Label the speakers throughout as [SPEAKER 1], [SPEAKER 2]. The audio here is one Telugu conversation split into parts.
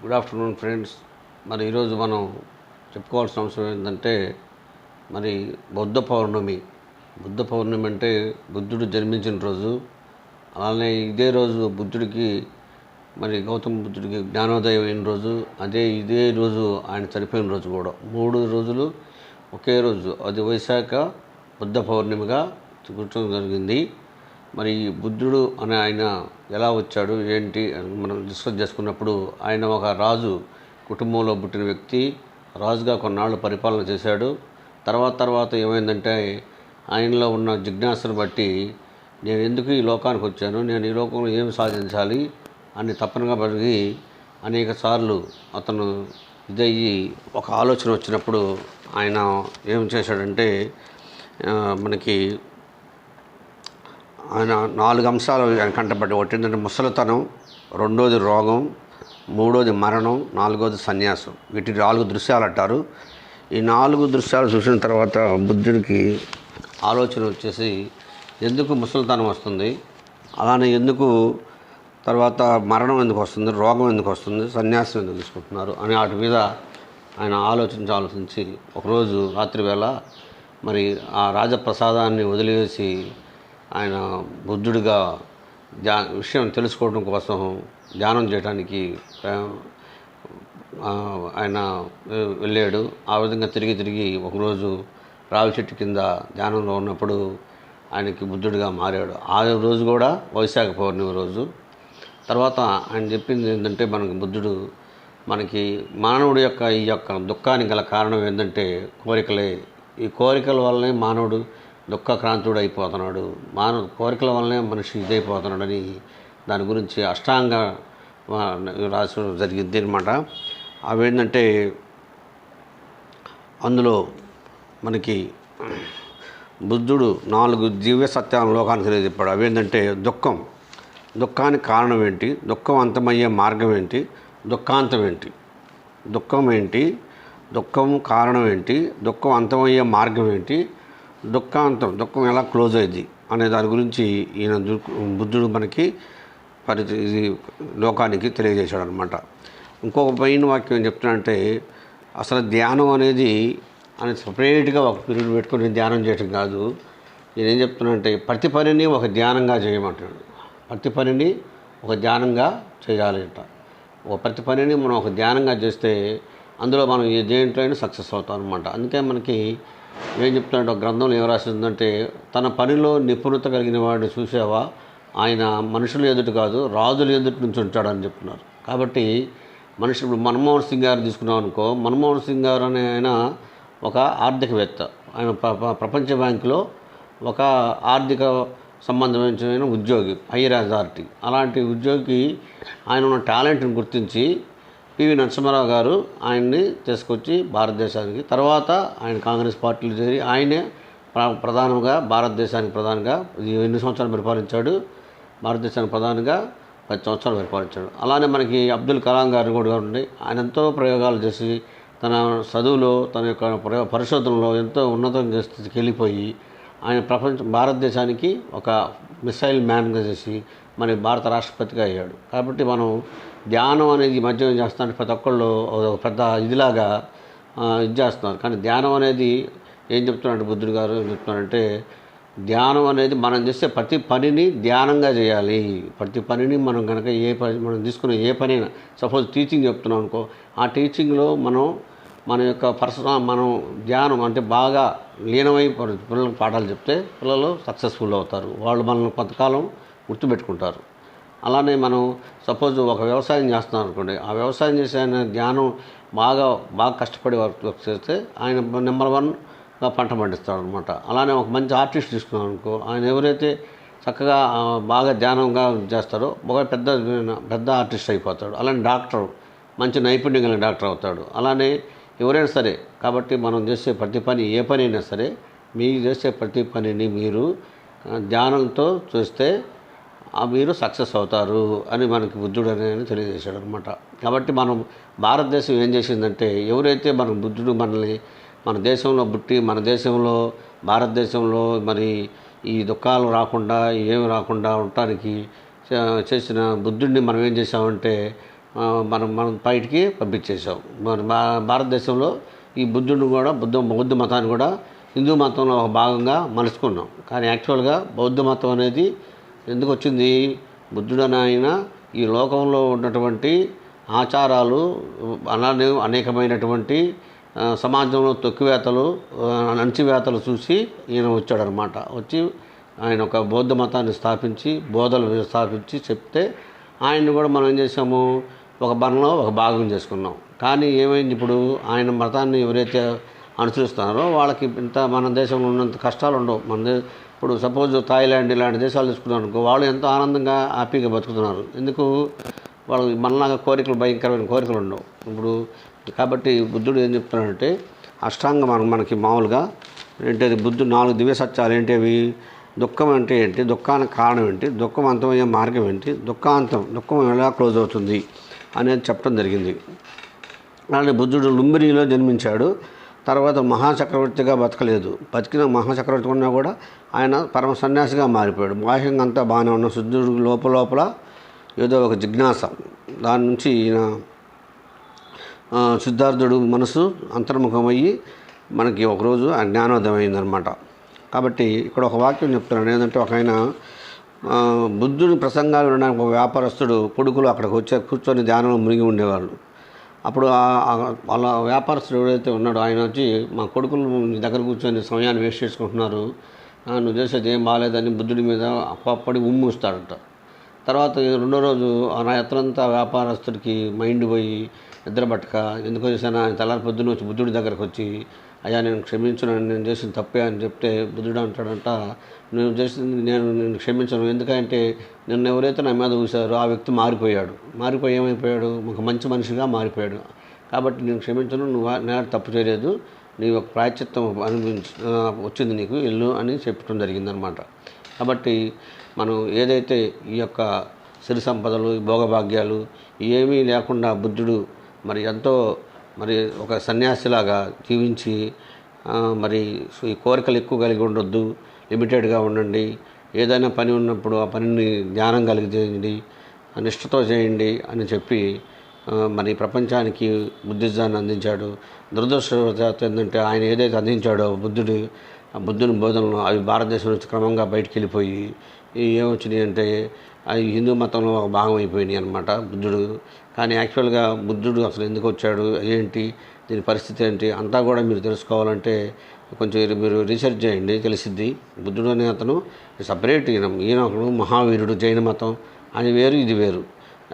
[SPEAKER 1] Good afternoon friends. మరి ఈరోజు మనం చెప్పుకోవాల్సిన అంశం ఏంటంటే మరి బుద్ధ పౌర్ణమి. బుద్ధ పౌర్ణమి అంటే బుద్ధుడు జన్మించిన రోజు. అలానే ఇదే రోజు బుద్ధుడికి మరి గౌతమ బుద్ధుడికి జ్ఞానోదయం అయిన రోజు, ఇదే రోజు ఆయన చనిపోయిన రోజు కూడా. 3 రోజులు ఒకే రోజు, అది వైశాఖ బుద్ధ పౌర్ణమిగా కూర్చోవడం జరిగింది. మరి బుద్ధుడు అనే ఆయన ఎలా వచ్చాడు ఏంటి అని మనం డిస్కస్ చేసుకున్నప్పుడు, ఆయన ఒక రాజు కుటుంబంలో పుట్టిన వ్యక్తి. రాజుగా కొన్నాళ్ళు పరిపాలన చేశాడు. తర్వాత ఏమైందంటే, ఆయనలో ఉన్న జిజ్ఞాసను బట్టి నేను ఎందుకు ఈ లోకానికి వచ్చాను, నేను ఈ లోకంలో ఏమి సాధించాలి అని తపనగా పెరిగి అనేక సార్లు అతను ఇదయ్యి ఒక ఆలోచన వచ్చినప్పుడు ఆయన ఏం చేశాడంటే, మనకి ఆయన 4 అంశాలు ఆయన కంటపడ్డాయి. ఒకటి ఏంటంటే ముసలితనం, రెండోది రోగం, మూడోది మరణం, నాలుగోది సన్యాసం. వీటి 4 దృశ్యాలు అంటారు. ఈ 4 దృశ్యాలు చూసిన తర్వాత బుద్ధుడికి ఆలోచన వచ్చేసి, ఎందుకు ముసలితనం వస్తుంది, అలానే ఎందుకు తర్వాత మరణం ఎందుకు వస్తుంది, రోగం ఎందుకు వస్తుంది, సన్యాసం ఎందుకు తీసుకుంటున్నారు అని వాటి మీద ఆయన ఆలోచించి ఒకరోజు రాత్రి వేళ మరి ఆ రాజప్రసాదాన్ని వదిలివేసి ఆయన బుద్ధుడిగా విషయం తెలుసుకోవడం కోసం ధ్యానం చేయడానికి ఆయన వెళ్ళాడు. ఆ విధంగా తిరిగి ఒకరోజు రావి చెట్టు కింద ధ్యానంలో ఉన్నప్పుడు ఆయనకి బుద్ధుడిగా మారాడు. ఆ రోజు కూడా వైశాఖ పౌర్ణమి రోజు. తర్వాత ఆయన చెప్పింది ఏంటంటే, బుద్ధుడు మనకి మానవుడి యొక్క ఈ యొక్క దుఃఖానికి గల కారణం ఏంటంటే కోరికలే. ఈ కోరికల వల్లనే మానవుడు దుఃఖక్రాంతుడు అయిపోతున్నాడు. కోరికల వల్లనే మనిషి ఇదైపోతున్నాడని దాని గురించి అష్టాంగ రాసడం జరిగింది అనమాట. అవేంటంటే, అందులో మనకి బుద్ధుడు 4 దివ్య సత్యాలను లోకానికి తెలియజెప్పాడు. అవేంటంటే, దుఃఖానికి కారణం ఏంటి, దుఃఖం అంతమయ్యే మార్గం ఏంటి, దుఃఖాంతం ఏంటి, దుఃఖం కారణం ఏంటి, దుఃఖం అంతమయ్యే మార్గం ఏంటి, దుఃఖం ఎలా క్లోజ్ అయ్యింది అనే దాని గురించి ఈయన బుద్ధుడు మనకి ఇది లోకానికి తెలియజేశాడు అనమాట. ఇంకొక పైన వాక్యం ఏం చెప్తున్నానంటే, అసలు ధ్యానం అనేది సపరేట్గా ఒక పీరియడ్ పెట్టుకొని ధ్యానం చేయటం కాదు. నేనేం చెప్తున్నానంటే, ప్రతి పనిని ఒక ధ్యానంగా చేయమంటాడు. ప్రతి పనిని ఒక ధ్యానంగా చేయాలంట. ప్రతి పనిని మనం ఒక ధ్యానంగా చేస్తే అందులో మనం దేంట్లో అయినా సక్సెస్ అవుతాం అనమాట. అందుకే మనకి ఏం చెప్తున్నాడు, ఒక గ్రంథంలో ఏం రాసిందంటే, తన పనిలో నిపుణత కలిగిన వాడిని చూసావా, ఆయన మనుషుల ఎదుట కాదు రాజుల ఎదుట నుంచి ఉంటాడని చెప్తున్నారు. కాబట్టి మనుషులు ఇప్పుడు మన్మోహన్ సింగ్ గారు తీసుకున్నాం అనుకో, మన్మోహన్ సింగ్ గారు అనే ఆయన ఒక ఆర్థికవేత్త. ఆయన ప్రపంచ బ్యాంకులో ఒక ఆర్థిక సంబంధమైన ఉద్యోగి, హైయర్ అథారిటీ. అలాంటి ఉద్యోగికి ఆయన ఉన్న టాలెంట్ని గుర్తించి పివి నరసింహారావు గారు ఆయన్ని తీసుకొచ్చి భారతదేశానికి, తర్వాత ఆయన కాంగ్రెస్ పార్టీలో చేరి ఆయనే భారతదేశానికి ప్రధానంగా ఎన్ని సంవత్సరాలు పరిపాలించాడు, భారతదేశానికి ప్రధానంగా 10 సంవత్సరాలు పరిపాలించాడు. అలానే మనకి అబ్దుల్ కలాం గారు కూడా ఉండి ఆయన ఎంతో ప్రయోగాలు చేసి తన చదువులో తన యొక్క పరిశోధనలో ఎంతో ఉన్నత స్థితికి వెళ్ళిపోయి ఆయన భారతదేశానికి ఒక మిసైల్ మ్యాన్గా చేసి మరి భారత రాష్ట్రపతిగా అయ్యాడు. కాబట్టి మనం ధ్యానం అనేది ఈ మధ్య ఏం చేస్తున్నారంటే, ప్రతి ఒక్కళ్ళు పెద్ద ఇదిలాగా ఇది చేస్తున్నారు. కానీ ధ్యానం అనేది ఏం చెప్తున్నారంటే, బుద్ధుడు గారు ఏం చెప్తున్నారంటే, ధ్యానం అనేది మనం చేసే ప్రతి పనిని ధ్యానంగా చేయాలి. ప్రతి పనిని మనం కనుక మనం తీసుకునే ఏ పనైనా, సపోజ్ టీచింగ్ చెప్తున్నాం అనుకో, ఆ టీచింగ్లో మన యొక్క మనం ధ్యానం అంటే బాగా లీనమై పిల్లలకు పాఠాలు చెప్తే పిల్లలు సక్సెస్ఫుల్ అవుతారు. వాళ్ళు మనల్ని కొంతకాలం గుర్తుపెట్టుకుంటారు. అలానే మనం సపోజ్ ఒక వ్యవసాయం చేస్తున్నాం అనుకోండి, ఆ వ్యవసాయం చేసే ఆయన ధ్యానం బాగా కష్టపడి వర్క్ చేస్తే ఆయన నెంబర్ 1గా పంట పండిస్తాడు అనమాట. అలానే ఒక మంచి ఆర్టిస్ట్ తీసుకున్నాం అనుకో, ఆయన ఎవరైతే చక్కగా బాగా ధ్యానంగా చేస్తారో ఒక పెద్ద ఆర్టిస్ట్ అయిపోతాడు. అలానే డాక్టర్ మంచి నైపుణ్యం కలిగిన డాక్టర్ అవుతాడు. అలానే ఎవరైనా సరే. కాబట్టి మనం చేసే ప్రతి పని, ఏ పని అయినా సరే, మీరు చేసే ప్రతి పనిని మీరు ధ్యానంతో చేస్తే మీరు సక్సెస్ అవుతారు అని మనకి బుద్ధుడు అనేది తెలియజేశాడు అనమాట. కాబట్టి మనం భారతదేశం ఏం చేసిందంటే, ఎవరైతే బుద్ధుడు మనల్ని మన దేశంలో పుట్టి మన దేశంలో భారతదేశంలో మరి ఈ దుఃఖాలు రాకుండా ఏమి రాకుండా ఉండటానికి చేసిన బుద్ధుడిని మనం ఏం చేసామంటే, మనం బయటికి పంపించేసాం. మరి భారతదేశంలో ఈ బుద్ధుడిని కూడా బౌద్ధ మతాన్ని కూడా హిందూ మతంలో ఒక భాగంగా మలుచుకున్నాం. కానీ యాక్చువల్గా బౌద్ధ మతం అనేది ఎందుకు వచ్చింది? బుద్ధుడు అని ఆయన ఈ లోకంలో ఉన్నటువంటి ఆచారాలు అలానే అనేకమైనటువంటి సమాజంలో తొక్కివేతలు అణచివేతలు చూసి ఈయన వచ్చాడనమాట. వచ్చి ఆయన ఒక బౌద్ధ మతాన్ని స్థాపించి బోధలు స్థాపించి చెప్తే ఆయన్ని కూడా మనం ఏం చేసాము, ఒక మనలో ఒక భాగం చేసుకున్నాం. కానీ ఏమైంది, ఇప్పుడు ఆయన మతాన్ని ఎవరైతే అనుసరిస్తున్నారో వాళ్ళకి ఇంత మన దేశంలో ఉన్నంత కష్టాలు ఉండవు. ఇప్పుడు సపోజ్ థాయిలాండ్ ఇలాంటి దేశాలు తీసుకున్నారు అనుకో, వాళ్ళు ఎంతో ఆనందంగా హ్యాపీగా బతుకుతున్నారు. ఎందుకు? వాళ్ళు మనలాగా కోరికలు, భయంకరమైన కోరికలు ఉండవు. ఇప్పుడు కాబట్టి బుద్ధుడు ఏం చెప్తున్నాడంటే అష్టాంగ మనకి మామూలుగా ఏంటది, బుద్ధుడు 4 దివ్య సత్యాలు ఏంటవి? దుఃఖం అంటే ఏంటి, దుఃఖానికి కారణం ఏంటి, దుఃఖం అంతమయ్యే మార్గం ఏంటి, దుఃఖం ఎలా క్లోజ్ అవుతుంది అనేది చెప్పడం జరిగింది. అలానే బుద్ధుడు లుంబినిలో జన్మించాడు. తర్వాత మహాచక్రవర్తిగా బతకలేదు. బతికిన మహాచక్రవర్తి ఉన్నా కూడా ఆయన పరమ సన్యాసిగా మారిపోయాడు. బాహ్యంగా అంతా బాగానే ఉన్న శుద్ధుడు లోపల ఏదో ఒక జిజ్ఞాస, దాని నుంచి ఈయన సిద్ధార్థుడు మనసు అంతర్ముఖమయ్యి మనకి ఒకరోజు జ్ఞానోదయం అయిందనమాట. కాబట్టి ఇక్కడ ఒక వాక్యం చెప్తున్నాడు ఏంటంటే, ఒక ఆయన బుద్ధుని ప్రసంగాలు వినడానికి ఒక వ్యాపారస్తుడు కొడుకులు అక్కడికి వచ్చి కూర్చొని ధ్యానంలో మునిగి ఉండేవాళ్ళు. అప్పుడు వాళ్ళ వ్యాపారస్తుడు ఎవరైతే ఉన్నాడో ఆయన వచ్చి, మా కొడుకులు నీ దగ్గర కూర్చొని సమయాన్ని వేస్ట్ చేసుకుంటున్నారు, నువ్వు చేసేది ఏం బాగాలేదని బుద్ధుడి మీద కోప్పడి ఉమ్మూస్తాడట. తర్వాత 2వ రోజు నా ఎత్తనంతా వ్యాపారస్తుడికి మైండ్ పోయి నిద్రపట్టక ఎందుకు చేశాను ఆయన తెల్లారి పొద్దున్న వచ్చి బుద్ధుడి దగ్గరకు వచ్చి, అయ్యా నేను క్షమించను, నేను చేసిన తప్పే అని చెప్తే బుద్ధుడు అంటాడంట, నేను చేసింది నేను క్షమించను. ఎందుకంటే నిన్ను ఎవరైతే నా మీద చూశారో ఆ వ్యక్తి మారిపోయి ఏమైపోయాడు, ఒక మంచి మనిషిగా మారిపోయాడు. కాబట్టి నేను క్షమించను, నేను తప్పు చేయలేదు, నీ ఒక ప్రాయశ్చిత్తం వచ్చింది నీకు, ఇల్లు అని చెప్పడం జరిగిందనమాట. కాబట్టి మనం ఏదైతే ఈ యొక్క సిరి సంపదలు, భోగభాగ్యాలు ఏమీ లేకుండా బుద్ధుడు ఎంతో ఒక సన్యాసిలాగా జీవించి ఈ కోరికలు ఎక్కువ కలిగి ఉండొద్దు, లిమిటెడ్గా ఉండండి, ఏదైనా పని ఉన్నప్పుడు ఆ పనిని జ్ఞానం కలిగి చేయండి, నిష్ఠతో చేయండి అని చెప్పి ప్రపంచానికి బుద్ధిజాన్ని అందించాడు. దురదృష్టవశాత్తు ఏంటంటే ఆయన ఏదైతే అందించాడో బుద్ధుని బోధనలు అవి భారతదేశం నుంచి క్రమంగా బయటికి వెళ్ళిపోయి ఏమొచ్చినాయి అంటే అవి హిందూ మతంలో ఒక భాగం అయిపోయినాయి అనమాట బుద్ధుడు. కానీ యాక్చువల్గా బుద్ధుడు అసలు ఎందుకు వచ్చాడు, ఏంటి దీని పరిస్థితి ఏంటి అంతా కూడా మీరు తెలుసుకోవాలంటే కొంచెం మీరు రీసెర్చ్ చేయండి, తెలిసిద్ది. బుద్ధుడు అనే అతను సపరేట్, ఈయన ఒకడు మహావీరుడు, జైన మతం అని వేరు, ఇది వేరు,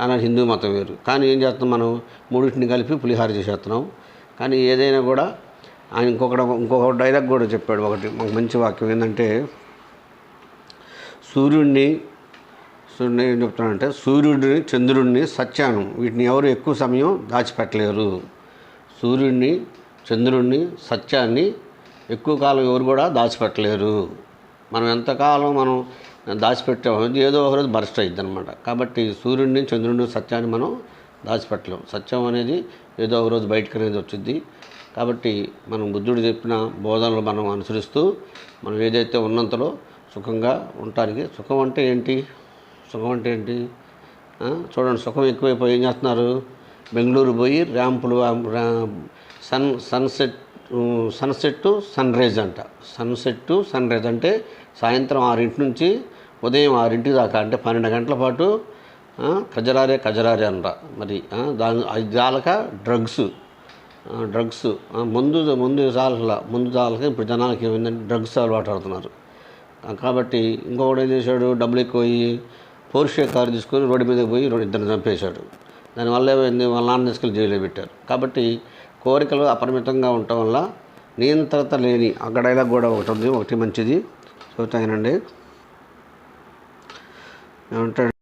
[SPEAKER 1] అలా హిందూ మతం వేరు. కానీ ఏం చేస్తాం, మనం మూడింటిని కలిపి పులిహార చేసేస్తున్నాం. కానీ ఏదైనా కూడా ఆయన ఇంకొక డైలాగ్ కూడా చెప్పాడు ఒకటి, మాకు మంచి వాక్యం ఏంటంటే, సూర్యుడిని ఏం చెప్తానంటే, సూర్యుడిని, చంద్రుడిని, సత్యాన్ని వీటిని ఎవరు ఎక్కువ సమయం దాచిపెట్టలేరు. సూర్యుడిని, చంద్రుడిని, సత్యాన్ని ఎక్కువ కాలం ఎవరు కూడా దాచిపెట్టలేరు. మనం ఎంతకాలం దాచిపెట్టామో ఏదో ఒకరోజు బర్స్ట్ అయ్యిద్ది అనమాట. కాబట్టి సూర్యుడిని, చంద్రుడిని, సత్యాన్ని మనం దాచిపెట్టలేం. సత్యం అనేది ఏదో ఒకరోజు బయటకు అనేది వచ్చింది. కాబట్టి మనం బుద్ధుడు చెప్పిన బోధనలు మనం అనుసరిస్తూ మనం ఏదైతే ఉన్నంతలో సుఖంగా ఉండటానికి, సుఖం అంటే ఏంటి చూడండి, సుఖం ఎక్కువైపోయి ఏం చేస్తున్నారు, బెంగళూరు పోయి ర్యాంపులు సన్సెట్ టు సన్ రైజ్ అంట. సన్సెట్ టు సన్ రైజ్ అంటే సాయంత్రం 6 నుంచి ఉదయం 6 దాకా, అంటే 12 గంటల పాటు కజరారే అంట. అది చాలక డ్రగ్స్ ముందు చాలక ఇప్పుడు జనాలకి ఏమైందంటే డ్రగ్స్ అలవాటు ఆడుతున్నారు. కాబట్టి ఇంకొకటి ఏం చేశాడు, డబ్బులు ఎక్కువ పోర్షే కారు తీసుకొని రోడ్డు మీదకి పోయి 2 చంపేశాడు. దానివల్ల ఏమైంది, వాళ్ళ నాన్న తీసుకెళ్ళి జైల్లో పెట్టారు. కాబట్టి కోరికలు అపరిమితంగా ఉండటం వల్ల నియంత్రత లేని, అక్కడ డైలాగ్ కూడా ఒకటి ఉంది, ఒకటి మంచిది చెబుతానండి. ఏమంటాడు,